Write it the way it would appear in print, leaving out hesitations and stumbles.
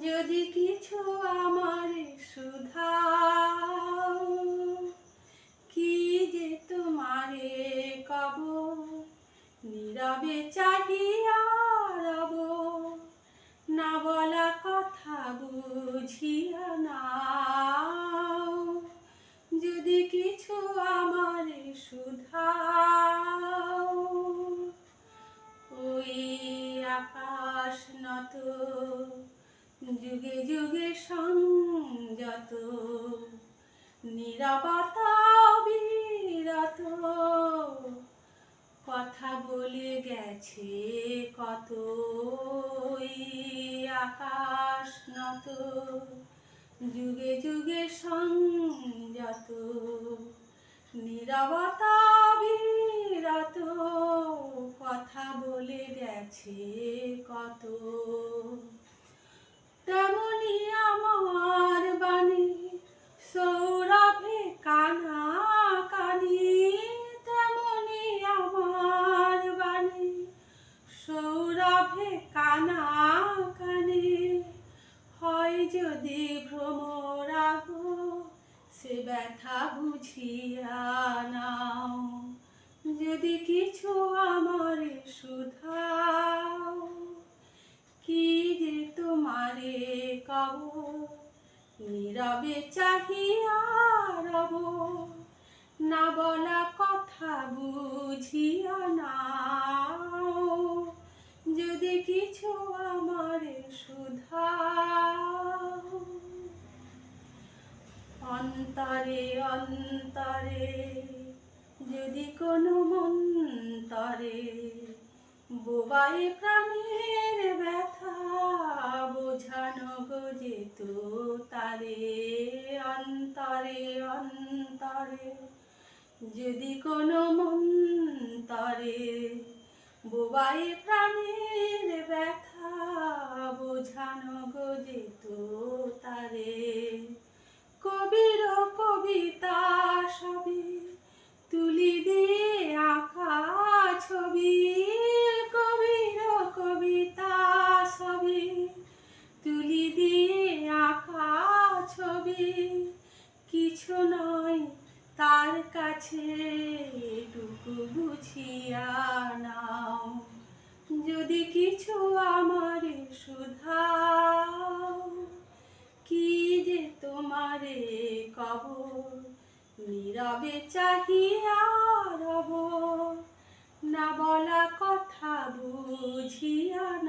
যদি কিছু আমারে শুধাও, কি যে তোমারে কব, নীরবে চাহিয়া রব, না বলা কথা বুঝিয়া নাও। যদি কিছু আমারে শুধাও, ওই আকাশ নত, যুগে যুগে সংযত, নীরবতা বিরত, কথা বলে গেছে কত। ওই আকাশ নত, যুগে যুগে সংযত, নীরবতা বিরত, কথা বলে গেছে কত। তেমনি আমার বাণী সৌরভে কানা কানি, তেমনি আমার বাণী সৌরভে কানা কানি। হয় যদি ভ্রমরাগ, সে ব্যথা বুঝিয়া নাও। যদি কিছু আমারে শুধাও, কি যে তোমারে কব, নীরবে চাহিয়া রব, না বলা কথা বুঝিয়া নাও। যদি কিছু আমারে শুধাও। অন্তরে অন্তরে যদি কোনো মন্তরে বোবায় প্রাণের ব্যথা, বোঝানো গো যেত তারে। অন্তরে অন্তরে যদি কোনো মন্তরে বোবায় প্রাণের ব্যথা, বোঝানো গো যেত তারে। কবির কবিতা সবই তুলি দিয়ে আঁকা ছবি, কবির কবিতা সবই তুলি দিয়ে আঁকা ছবি। কিছু নয় তার কাছে টুকু বুঝিয়া নাও। যদি কিছু আমারে শুধাও, কি যে তোমারে কব, নীরবে চাহিয়া রব, না বলা কথা বুঝিয়া না।